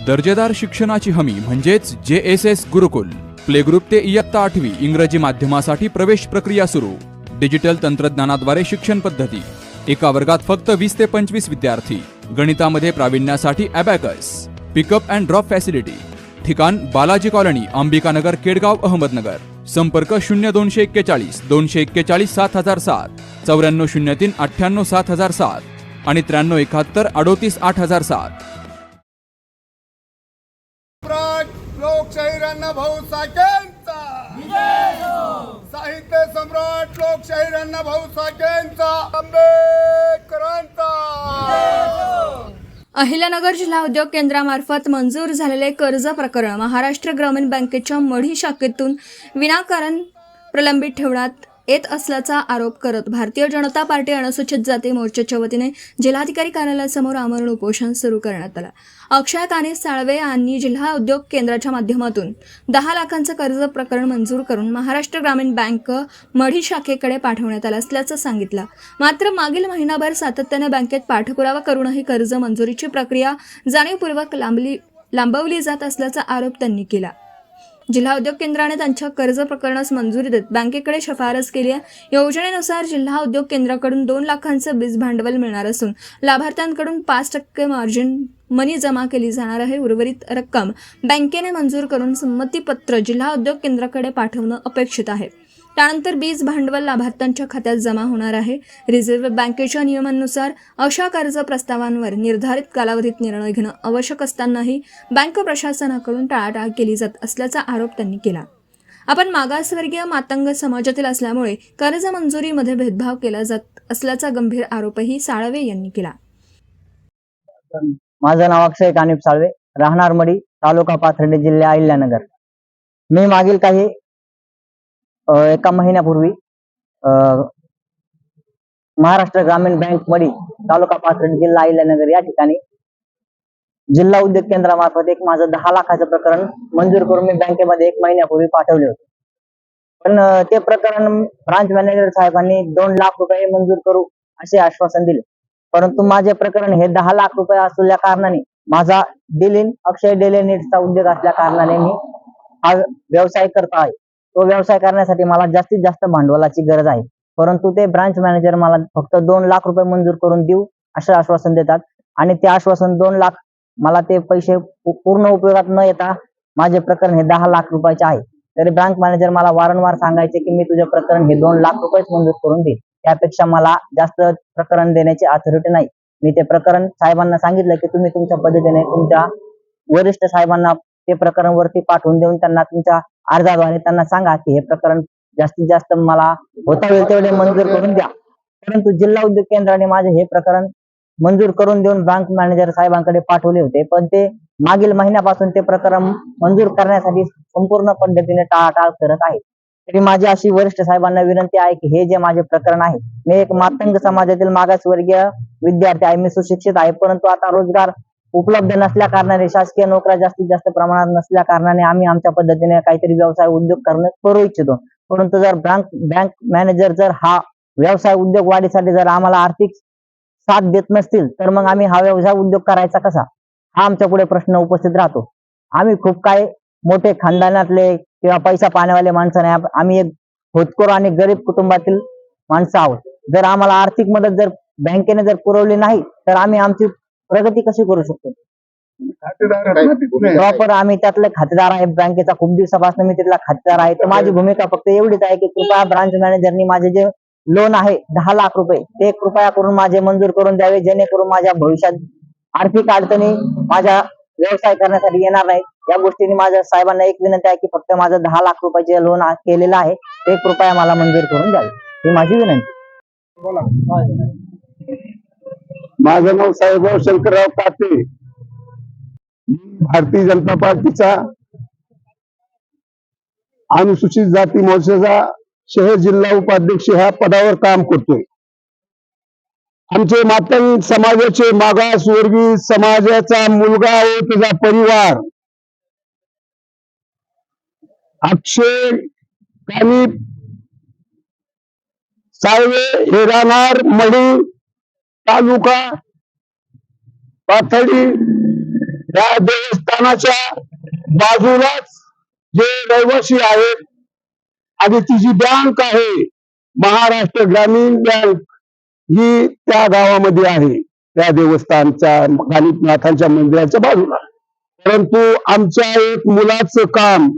दर्जेदार शिक्षणाची हमी म्हणजेच JSS गुरुकुल. प्ले ग्रुप ते इयत्ता 8वी इंग्रजी माध्यमासाठी प्रवेश प्रक्रिया सुरू. डिजिटल तंत्रज्ञानाद्वारे शिक्षण पद्धती. एका वर्गात फक्त 20 ते 25 विद्यार्थी. गणितामध्ये प्रावीण्यासाठी abacus. Pickup and drop facility. ठिकाण बालाजी कॉलनी, अंबिकानगर, केडगाव, अहमदनगर. संपर्क 0241 241 7007, 9403 98 7007 आणि 9371 38 8007. लोकशाहीर अण्णाभाऊ साठेंचा साहित्य सम्राट लोकशाहीर अण्णाभाऊ साठेंचा आंबेडकरांचा. अहिल्यानगर जिल्हा उद्योग केंद्रामार्फत मंजूर झालेले कर्ज प्रकरण महाराष्ट्र ग्रामीण बँकेच्या मढी शाखेतून विनाकारण प्रलंबित ठेवण्यात येत असल्याचा आरोप करत भारतीय जनता पार्टी अनुसूचित जाती मोर्चाच्या वतीने जिल्हाधिकारी कार्यालयासमोर आमरण उपोषण सुरू करण्यात आलं. अक्षय काने साळवे यांनी जिल्हा उद्योग केंद्राच्या माध्यमातून 10 लाखांचं कर्ज प्रकरण मंजूर करून महाराष्ट्र ग्रामीण बँक मढी शाखेकडे पाठवण्यात आलं असल्याचं सांगितलं. मात्र मागील महिनाभर सातत्याने बँकेत पाठपुरावा करूनही कर्ज मंजुरीची प्रक्रिया जाणीवपूर्वक लांबवली जात असल्याचा आरोप त्यांनी केला. जिल्हा उद्योग केंद्राने त्यांच्या कर्ज प्रकरणास मंजुरी देत बँकेकडे शिफारस केली आहे. योजनेनुसार जिल्हा उद्योग केंद्राकडून 2 लाखांचं बीज भांडवल मिळणार असून लाभार्थ्यांकडून 5% मार्जिन मनी जमा केली जाणार आहे. उर्वरित रक्कम बँकेने मंजूर करून संमतीपत्र जिल्हा उद्योग केंद्राकडे पाठवणं अपेक्षित आहे. त्यानंतर बीज भांडवल लाभार्थ्यांच्या खात्यात जमा होणार आहे. रिझर्व्ह बँकेच्या नियमांनुसार अशा कर्ज प्रस्तावांवर निर्धारित कालावधीत निर्णय घेणं आवश्यक असतानाही बँक प्रशासनाकडून टाळाटाळ केली जात असल्याचा आरोप त्यांनी केला. आपण मागासवर्गीय मातंग समाजातील असल्यामुळे कर्ज मंजुरीमध्ये भेदभाव केला जात असल्याचा गंभीर आरोपही साळवे यांनी केला. माझं नाव अक्षय काने साळवे, राहणार मढी, तालुका पाथर्डी, जिल्हा अहिल्यानगर. मी मागील काही एका महिन्यापूर्वी महाराष्ट्र ग्रामीण बँक मढी, तालुका पाथर्डी, जिल्हा अहिल्यानगर या ठिकाणी जिल्हा उद्योग केंद्रामार्फत एक माझं 10 लाखाचं प्रकरण मंजूर करून मी बँकेमध्ये 1 महिन्यापूर्वी पाठवले होते. पण ते प्रकरण ब्रांच मॅनेजर साहेबांनी 2 लाख रुपये मंजूर करू असे आश्वासन दिले. परंतु माझे प्रकरण हे 10 लाख रुपये असलेल्या कारणाने माझा अक्षय डेली नीड्सचा उद्योग असल्या कारणाने मी हा व्यवसाय करत आहे. तो व्यवसाय करण्यासाठी मला जास्तीत जास्त भांडवलाची गरज आहे. परंतु ते ब्रांच मॅनेजर मला फक्त 2 लाख रुपये मंजूर करून देऊ असे आश्वासन देतात आणि ते आश्वासन 2 लाख मला ते पैसे पूर्ण उपयोगात न येता माझे प्रकरण हे 10 लाख रुपयाचे आहे. तरी बँक मॅनेजर मला वारंवार सांगायचे की मी तुझे प्रकरण हे 2 लाख रुपयेच मंजूर करून देईल, त्यापेक्षा मला जास्त प्रकरण देण्याची अथॉरिटी नाही. मी ते प्रकरण साहेबांना सांगितलं की तुम्ही तुमच्या पद्धतीने तुमच्या वरिष्ठ साहेबांना ते प्रकरण वरती पाठवून देऊन त्यांना तुमच्या अर्जाद्वारे त्यांना सांगा की हे प्रकरण जास्तीत जास्त मला होता होईल तेवढे मंजूर करून द्या. परंतु जिल्हा उद्योग केंद्राने माझे हे प्रकरण मंजूर करून देऊन बँक मॅनेजर साहेबांकडे पाठवले होते. पण ते मागील महिन्यापासून ते प्रकरण मंजूर करण्यासाठी संपूर्ण पद्धतीने टाळाटाळ करत आहे. तरी माझी अशी वरिष्ठ साहेबांना विनंती आहे की हे जे माझे प्रकरण आहे, मी एक मातंग समाजातील मागासवर्गीय विद्यार्थी आहे, मी सुशिक्षित आहे, परंतु आता रोजगार उपलब्ध नसल्या कारणाने, शासकीय नोकऱ्या जास्तीत जास्त प्रमाणात नसल्या कारणाने आम्ही आमच्या पद्धतीने काहीतरी व्यवसाय उद्योग करू इच्छितो. परंतु जर बँक मॅनेजर जर हा व्यवसाय उद्योग वाढीसाठी जर आम्हाला आर्थिक साथ देत नसतील तर मग आम्ही हा व्यवसाय उद्योग करायचा कसा, हा आमच्या पुढे प्रश्न उपस्थित राहतो. आम्ही खूप काही मोठे खानदानातले किंवा पैसा पाण्यावाले माणसं नाही, आम्ही एक होतकरू आणि गरीब कुटुंबातील माणसं आहोत. जर आम्हाला आर्थिक मदत जर बँकेने जर पुरवली नाही तर आम्ही आमची प्रगती कशी करू शकतो. प्रॉपर आम्ही त्यातले खातेदार आहे, बँकेचा खूप दिवसापासून मी तिथला खातेदार आहे. तर माझी भूमिका फक्त एवढीच आहे की कृपया ब्रांच मॅनेजरनी माझे जे लोन आहे 10 लाख रुपये ते कृपया करून माझे मंजूर करून द्यावे, जेणेकरून माझ्या भविष्यात आर्थिक अडचणी माझ्या व्यवसाय करण्यासाठी येणार नाही. या गोष्टीने माझ्या साहेबांना एक विनंती आहे की फक्त माझं 10 लाख रुपयाचे लोन केलेलं आहे ते कृपया मला मंजूर करून द्यावे, ही माझी विनंती. माझं नाव साहेबराव शंकरराव पाटील, भारतीय जनता पार्टीचा अनुसूचित जाती मोर्चाचा शहर जिल्हा उपाध्यक्ष ह्या पदावर काम करतोय. आमचे मातंग समाजाचे मागासवर्गीय समाजाचा मुलगा व त्याचा परिवार अक्षय काने साळवे हे राहणार मढी, तालुका पाथर्डी या देवस्थान मैदानाच्या बाजूलाच जे रहिवासी आहेत आणि ती जी बँक आहे महाराष्ट्र ग्रामीण बँक ही त्या गावामध्ये आहे, त्या देवस्थानच्या गणितनाथांच्या मंदिराच्या बाजूला. परंतु आमच्या एक मुलाचं काम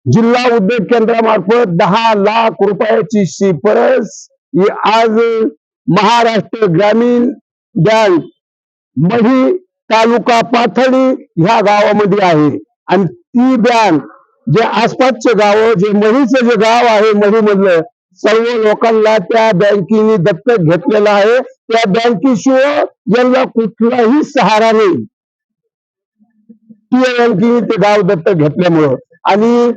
जिल्हा उद्योग केंद्रामार्फत 10 लाख रुपयाची शिफारस ही आज महाराष्ट्र ग्रामीण बँक मढी तालुका पाथर्डी ह्या गावामध्ये आहे. आणि ती बँक जे आसपासचे गाव, जे मढीचं जे गाव आहे मढी मधलं, सर्व लोकांना त्या बँकेने दत्तक घेतलेलं आहे. त्या बँकेशिवाय यांना कुठलाही सहारा नाही. ती बँकेने ते गाव दत्तक घेतल्यामुळं. आणि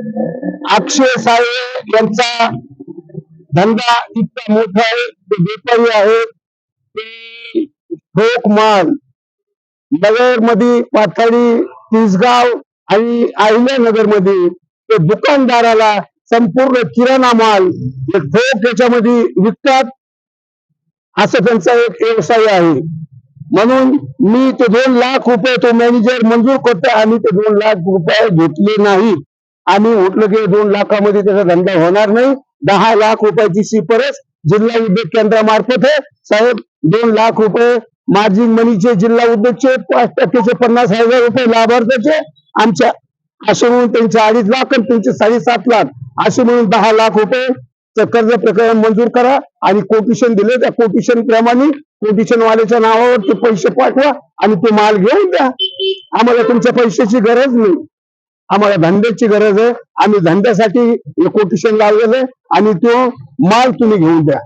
अक्षय साळे यांचा धंदा इतका मोठा आहे, ते व्यापारी आहेत, ते ठोक माल नगर मध्ये पाथर्डी, तिसगाव आणि अहिल्यानगर मध्ये ते दुकानदाराला संपूर्ण किराणा माल हे ठोक याच्यामध्ये विकतात, असं त्यांचा एक व्यवसाय आहे. म्हणून मी ते 2 लाख रुपये तो मॅनेजर मंजूर करतो आणि ते 2 लाख रुपये घेतले नाही. आम्ही म्हटलं की 2 लाखामध्ये त्याचा धंदा होणार नाही. 10 लाख रुपयाची शिफारस जिल्हा उद्योग केंद्रामार्फत आहे. साहेब 2 लाख रुपये मार्जिन मनीचे जिल्हा उद्योगचे 5% 50,000 रुपये लाभार्थ्याचे आमच्या, असे म्हणून त्यांचे 2.5 लाख आणि त्यांचे 7.5 लाख असे म्हणून 10 लाख रुपये कर्ज प्रकरण मंजूर करा. आणि कोटेशन दिले, त्या कोटेशन प्रमाणे कोटेशन वाल्याच्या नावावर ते पैसे पाठवा आणि ते माल घेऊन द्या. आम्हाला तुमच्या पैशाची गरज नाही, आम्हाला धंद्याची गरज आहे. आम्ही धंद्यासाठी कोटेशन लावलेलं आहे आणि तो माल तुम्ही घेऊन द्या,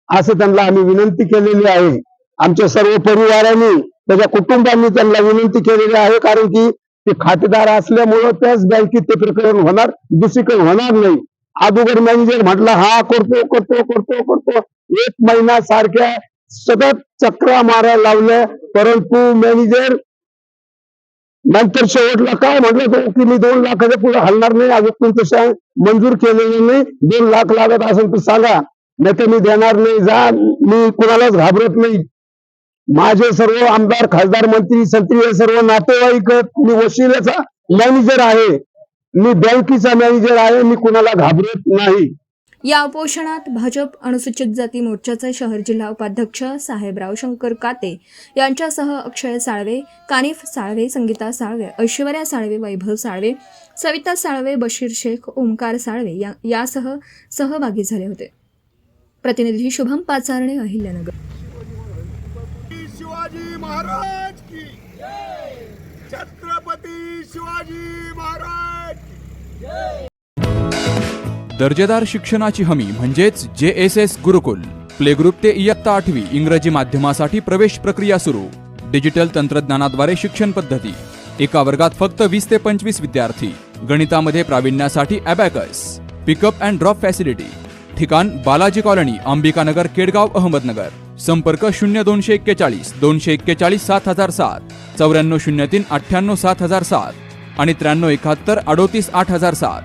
असं त्यांना आम्ही विनंती केलेली आहे. आमच्या सर्व परिवारांनी, त्याच्या कुटुंबांनी त्यांना विनंती केलेली आहे. कारण की ते खातेदार असल्यामुळं त्याच बँकेत ते प्रकरण होणार, दुसरीकडे होणार नाही. अगोदर मॅनेजर म्हटला हा करतो करतो करतो करतो, 1 महिना सारख्या सतत चक्रा मारायला लावल्या, परंतु मॅनेजर नंतर शेवटला काय म्हटलं तो की मी 2 लाखाच्या पुढे हलणार नाही, अजून तसं मंजूर केलेलं नाही. 2 लाख लागत असेल तर सांगा, नाही तर मी देणार नाही. जा, मी कुणालाच घाबरत नाही. माझे सर्व आमदार, खासदार, मंत्री, संत्री हे सर्व नातेवाईक, मी वशिल्याचा मॅनेजर आहे, मी बँकेचा मॅनेजर आहे, मी कुणाला घाबरत नाही. या उपोषणात भाजप अनुसूचित जाती मोर्चाचे शहर जिल्हा उपाध्यक्ष साहेबराव शंकर काते यांच्यासह अक्षय साळवे, कानिफ साळवे, संगीता साळवे, ऐश्वर्या साळवे, वैभव साळवे, सविता साळवे, बशीर शेख, ओमकार साळवे यासह सहभागी झाले होते. प्रतिनिधी शुभम पाचारणे, अहिल्यानगर. शिवाजी महाराज की जय. छत्रपती शिवाजी महाराज की जय. दर्जेदार शिक्षणाची हमी म्हणजेच JSS गुरुकुल. प्ले ग्रुप ते इयत्ता 8वी इंग्रजी माध्यमासाठी प्रवेश प्रक्रिया सुरू. डिजिटल तंत्रज्ञानाद्वारे शिक्षण पद्धती. एका वर्गात फक्त 20 ते 25 विद्यार्थी. गणितामध्ये प्रावीण्यासाठी abacus. Pickup and drop facility. ठिकाण बालाजी कॉलनी, अंबिकानगर, केडगाव, अहमदनगर. संपर्क 0241 241 7007, 9403 98 7007 आणि 9371 38 8007.